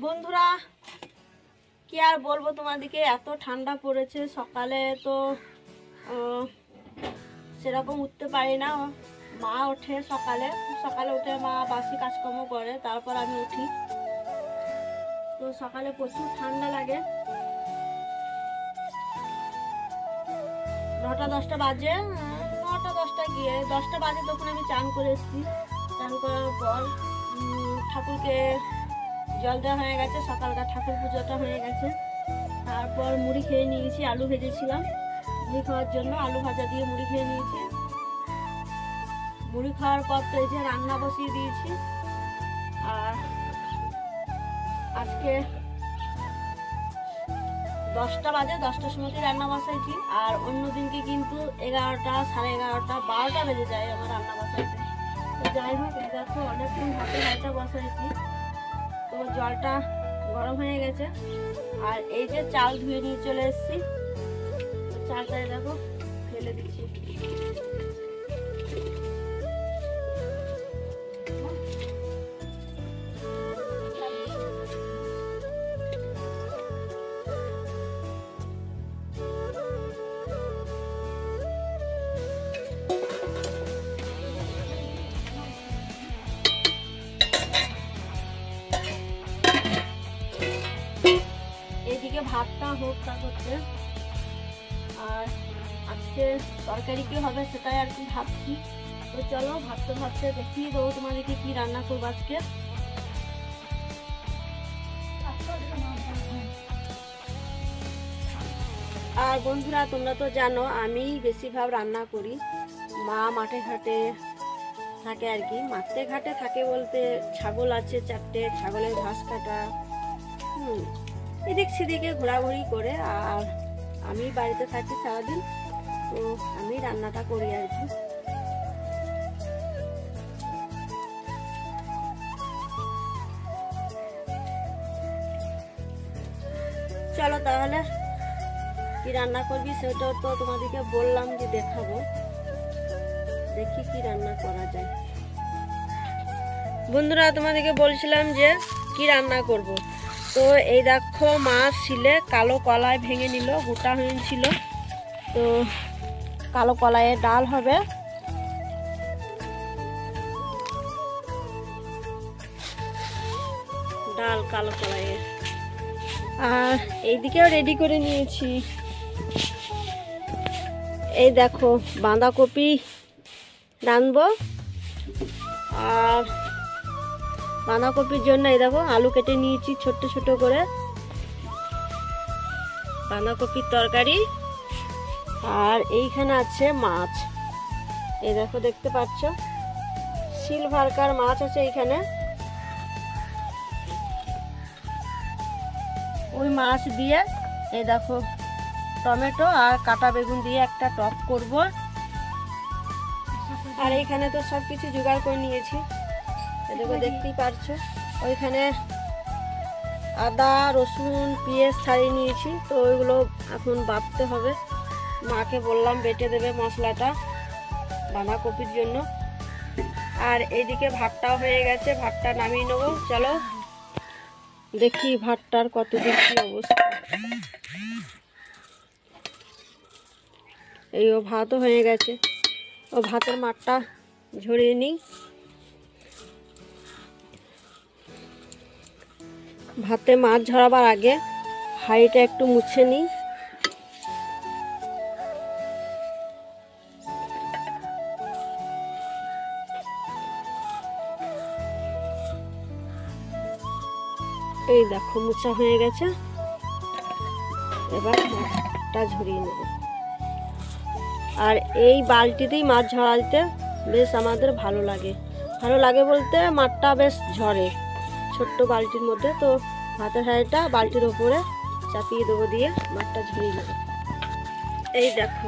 বন্ধুরা কি আর বলবো তোমাদেরকে, এত ঠান্ডা পড়েছে। সকালে তো সেরকম উঠতে পারি না। মা ওঠে সকালে উঠে মা বাসি কাজকর্ম করে, তারপর আমি উঠি। তো সকালে প্রচুর ঠান্ডা লাগে। 9টা-10টা বাজে, 9টা-10টা গিয়ে 10টা বাজে তখন আমি চান করে এসেছি। চান করার পর ঠাকুরকে জল দেওয়া হয়ে গেছে, সকালকার ঠাকুর পুজোটা হয়ে গেছে। তারপর মুড়ি খেয়ে নিয়েছি, আলু ভেজেছিলাম মুড়ি খাওয়ার জন্য, আলু ভাজা দিয়ে মুড়ি খেয়ে নিয়েছি। মুড়ি খাওয়ার পর তো এই যে রান্না বসিয়ে দিয়েছি। আর আজকে 10টা বাজে, 10টার সময়তে রান্না বসাইছি। আর অন্য দিনকে কিন্তু 11টা, সাড়ে 11টা, 12টা বেজে যায় আমার রান্না বসাইতে। তো যাই হোক, দেখো অনেকক্ষণ হাঁটা বসাইছি। তো জলটা গরম হয়ে গেছে। আর এই যে চাল ধুয়ে নিয়ে চলে এসেছি, চালটায় দেখো ফেলে দিচ্ছি। এদিকে ভাতটা হোক তা করতে। আর আজকে তরকারি কি হবে সেটাই আর কি ভাবছি। তো চলো ভাবতে দেখিয়ে দেবো তোমাদেরকে কি রান্না করবো আজকে। আর বন্ধুরা তোমরা তো জানো আমি বেশিরভাগ রান্না করি। মা মাঠে ঘাটে থাকে আর কি। মাঠে ঘাটে থাকে বলতে ছাগল আছে 4টে, ছাগলের ঘাস কাটা, এদিক সেদিকে ঘোরাঘুরি করে। আর আমি বাড়িতে থাকি সারাদিন, তো আমি রান্নাটা করি আর কি। চলো তাহলে কি রান্না করবি সেটাও তো তোমাদেরকে বললাম যে দেখাবো, দেখি কি রান্না করা যায়। বন্ধুরা তোমাদেরকে বলছিলাম যে কি রান্না করব। তো এই দেখো মাছ ছিলে কালো কলাই ভেঙে নিল, গোটা হয়েছিল। তো কালো কলাইয়ের ডাল হবে। ডাল কালো কলাইয়ের। আর এইদিকেও রেডি করে নিয়েছি। এই দেখো বাঁধাকপি রাঁধবো। আর বাঁধাকপির জন্য এই দেখো আলু কেটে নিয়েছি ছোট ছোট করে। বাঁধাকপির তরকারি। আর এইখানে আছে মাছ, এই দেখো দেখতে পাচ্ছ সিলভারকার মাছ আছে এইখানে। ওই মাছ দিয়ে এই দেখো টমেটো আর কাটা বেগুন দিয়ে একটা টক করব। আর এইখানে তো সব কিছু জোগাড় করে নিয়েছি, এদিকে দেখতেই পারছো। ওইখানে আদা রসুন পেঁয়াজ ছাড়িয়ে নিয়েছি, তো ওইগুলো এখন বাটতে হবে। মাকে বললাম বেটে দেবে মশলাটা বাঁধাকপির জন্য। আর এইদিকে ভাতটাও হয়ে গেছে, ভাতটা নামিয়ে নেবো। চলো দেখি ভাতটার কতদিন কি অবস্থা। এই ও ভাতও হয়ে গেছে, ও ভাতের মাঠটা ঝরিয়ে নিই। ভাতে মাছ ঝরাবার আগে হাঁড়িটা একটু মুছে নিই। এই দেখো মুছা হয়ে গেছে, এবার মাছটা ঝরিয়ে নেব। আর এই বালতিতেই মাছ ঝরাতে বেশ আমাদের ভালো লাগে বলতে মাছটা বেশ ঝরে ছোট্ট বালতির মধ্যে। তো ভাতের হাঁড়িটা বালতির ওপরে চাপিয়ে দেবো, দিয়ে মাছটা ঝরিয়ে নেব। এই দেখো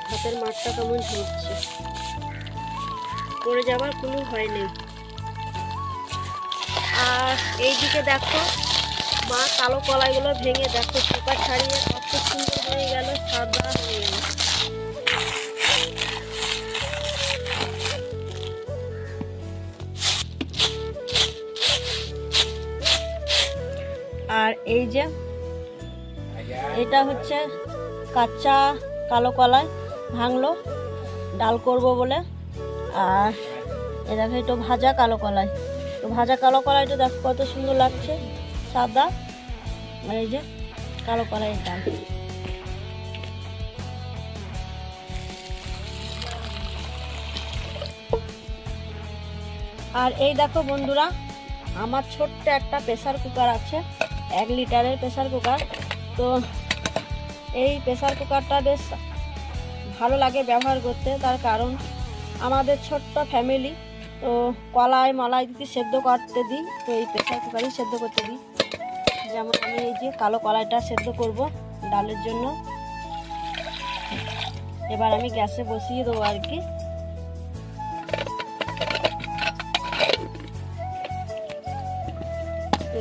ভাতের মাছটা কেমন ঝরছে, পড়ে যাবার কোনো ভয় নেই। আর এইদিকে দেখো মা কালো কলাইগুলো ভেঙে দেখো চোখা ছাড়িয়ে কত সুন্দর হয়ে গেল, সাদা হয়ে গেল। আর এই যে এটা হচ্ছে কাঁচা কালো কলাই ভাঙলো ডাল করব বলে। আর এ দেখো একটু ভাজা কালো কলাই, তো ভাজা কালো কলাইটা দেখো কত সুন্দর লাগছে সাদা। আর এই যে কালো কলাইয়ের ডাল। আর এই দেখো বন্ধুরা, আমার ছোট্ট একটা প্রেসার কুকার আছে, 1 লিটারের প্রেসার কুকার। তো এই প্রেসার কুকারটা বেশ ভালো লাগে ব্যবহার করতে, তার কারণ আমাদের ছোট্ট ফ্যামিলি, তো কলাই মলাই যদি সেদ্ধ করতে দিই তো এই প্রেসার কুকারই সেদ্ধ করতে দিই। যেমন আমি এই যে কালো কলাইটা সেদ্ধ করব ডালের জন্য। এবার আমি গ্যাসে বসিয়ে দেবো আর কি।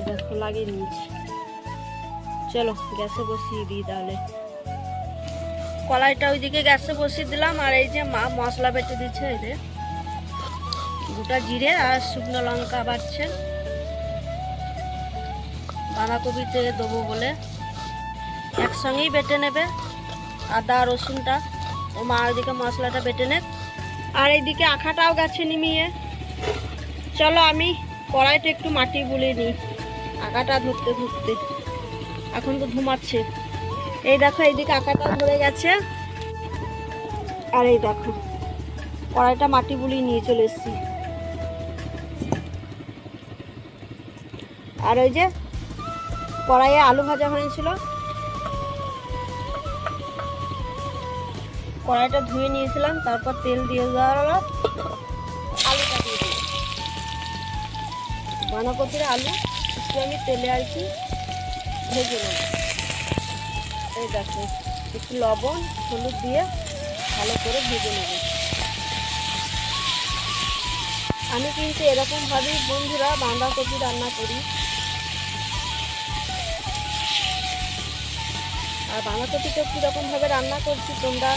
দেখো লাগিয়ে নিয়েছি, চলো গ্যাসে বসিয়ে দিই তাহলে। কলাইটা ওইদিকে গ্যাসে বসিয়ে দিলাম। আর এই যে মা মশলা বেটে দিচ্ছে, এই যে গোটা জিরে আর শুকনো লঙ্কা বাটছে বাঁধাকপিতে দেবো বলে, একসঙ্গেই বেটে নেবে আদা রসুনটা। ও মা ওইদিকে মশলাটা বেটে নেক। আর এইদিকে আখাটাও গেছে নিমিয়ে। চলো আমি কড়াইটা একটু মাটি বুলিয়ে নিই আঁকাটা ধরতে ধরতে, এখন তো ঘুমাচ্ছে। এই দেখো এইদিকে আঁকাটা ধরে গেছে। আর এই দেখো কড়াইটা মাটি বুলিয়ে নিয়ে চলে এসেছি। আর ওই যে কড়াইয়ে আলু ভাজা হয়েছিল, কড়াইটা ধুয়ে নিয়েছিলাম, তারপর তেল দিয়ে দেওয়ার আলুটা দিয়ে দিই। বাঁধাকপির আলু একটু আমি তেলে আর কি ভেজে নেব। এই দেখো একটু লবণ হলুদ দিয়ে ভালো করে ভেজে নেব। আমি কিন্তু এরকমভাবেই বন্ধুরা বাঁধাকপি রান্না করি। আর বাঁধাকপিটা কীরকমভাবে রান্না করছি তোমরা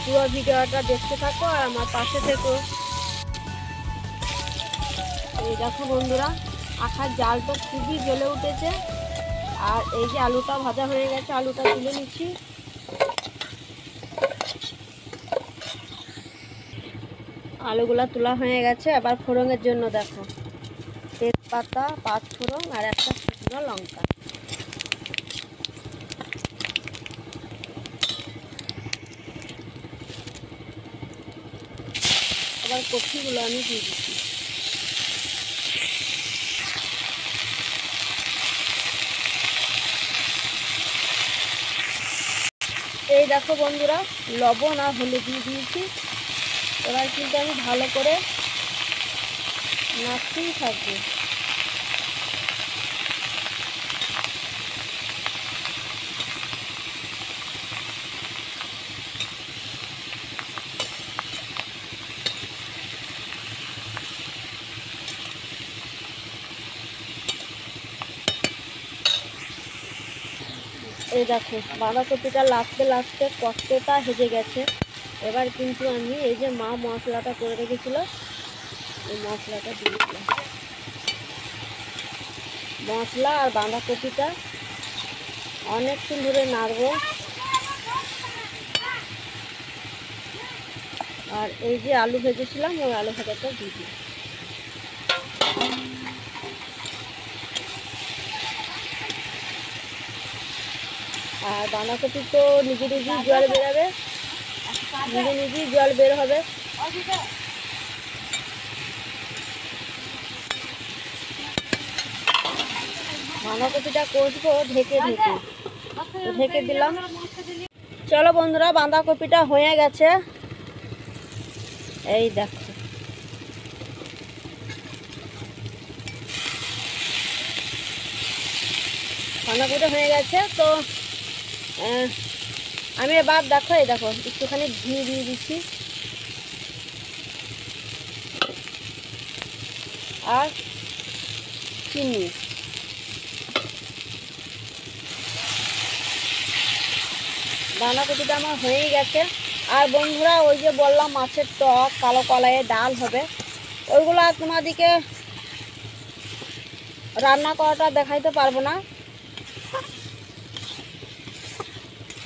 পুরো ভিডিওটা দেখতে থাকো আর আমার পাশে থেকো। এই দেখো বন্ধুরা আখার জালটা খুবই জ্বলে উঠেছে। আর এই যে আলুটা ভাজা হয়ে গেছে, আলুটা তুলে নিচ্ছি। আলুগুলা তোলা হয়ে গেছে। আবার ফোড়নের জন্য দেখো তেজপাতা, 5 ফোড়ন আর একটা শুকনো লঙ্কা। আবার কপিগুলো আমি দিয়ে দিচ্ছি। এই দেখো বন্ধুরা লবণ আর হলুদ দিয়ে দিয়েছি। এবার কিন্তু আমি ভালো করে নাড়তেই থাকবো। এই দেখো বাঁধাকপিটা লাস্টে লাস্টে কষ্টটা হেজে গেছে। এবার কিন্তু আমি এই যে মা মশলাটা করে রেখেছিল এই মশলাটা দিয়ে দিলাম। মশলা আর বাঁধাকপিটা অনেকক্ষণ ধরে নাড়বো। আর এই যে আলু ভেজেছিলাম ওই আলু ভাজাটা দিয়ে দিই। আর বাঁধাকপি তো নিজে নিজেই জল বেরোবে, নিজে নিজেই জল বের হবে। বাঁধাকপিটা কষবো ঢেকে ঢেকে, ঢেকে দিলাম। চলো বন্ধুরা বাঁধাকপিটা হয়ে গেছে। এই দেখো বাঁধাকপিটা হয়ে গেছে। তো আমি এবার দেখো এই দেখো একটুখানি ঘি দিয়ে দিচ্ছি আর চিনি। বাঁধাকপিটা আমার হয়েই গেছে। আর বন্ধুরা ওই যে বললাম মাছের টক কালো কলাইয়ের ডাল হবে, ওইগুলো তোমাদেরকে রান্না করাটা দেখাইতে পারবো না,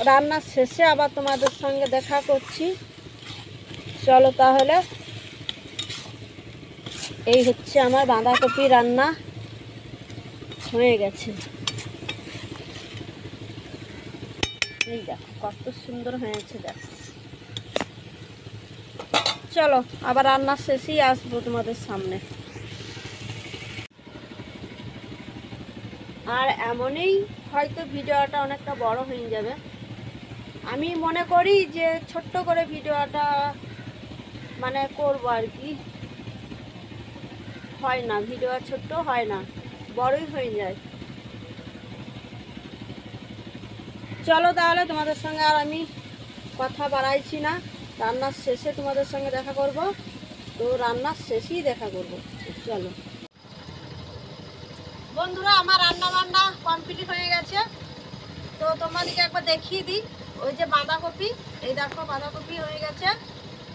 রান্নার শেষে আবার তোমাদের সঙ্গে দেখা করছি। চলো তাহলে, এই হচ্ছে আমার বাঁধাকপি রান্না হয়ে গেছে। এই দেখো কত সুন্দর হয়েছে, দেখো। চলো আবার রান্নার শেষেই আসবো তোমাদের সামনে। আর এমনই হয়তো ভিডিওটা অনেকটা বড় হয়ে যাবে। আমি মনে করি যে ছোট্ট করে ভিডিওটা মানে করবো আর কি, হয় না ভিডিও ছোট্ট হয় না, বড়ই হয়ে যায়। চলো তাহলে, তোমাদের সঙ্গে আর আমি কথা বাড়াইছি না, রান্নার শেষে তোমাদের সঙ্গে দেখা করব। তো রান্নার শেষেই দেখা করব। চলো বন্ধুরা, আমার রান্না বান্না কমপ্লিট হয়ে গেছে। তো তোমাদেরকে একবার দেখিয়ে দিই, ওই যে বাঁধাকপি, এই দেখো বাঁধাকপি হয়ে গেছে,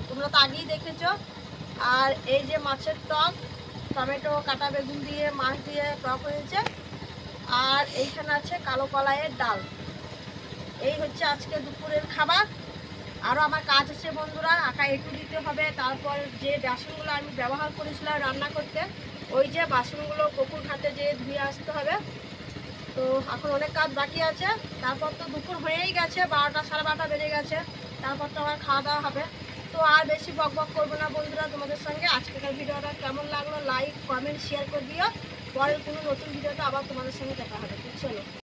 তোমরা তো আগেই দেখেছো। আর এই যে মাছের টক, টমেটো কাটা বেগুন দিয়ে মাছ দিয়ে টক হয়েছে। আর এইখানে আছে কালো কলাইয়ের ডাল। এই হচ্ছে আজকে দুপুরের খাবার। আরও আমার কাজ আছে বন্ধুরা, আঁকা একটু দিতে হবে। তারপর যে বাসনগুলো আমি ব্যবহার করেছিলাম রান্না করতে, ওই যে বাসনগুলো পুকুর ঘাটে যেয়ে ধুয়ে আসতে হবে। তো এখন অনেক কাজ বাকি আছে। তারপর তো দুপুর হয়েই গেছে, 12টা সাড়ে 12টা বেজে গেছে। তারপর তো আমার খাওয়া দাওয়া হবে। তো আর বেশি বক বক করবো না বন্ধুরা তোমাদের সঙ্গে। আজকের ভিডিওটা কেমন লাগলো লাইক কমেন্ট শেয়ার করে দিও। পরের কোনো নতুন ভিডিওটা আবার তোমাদের সঙ্গে দেখা হবে। চলো।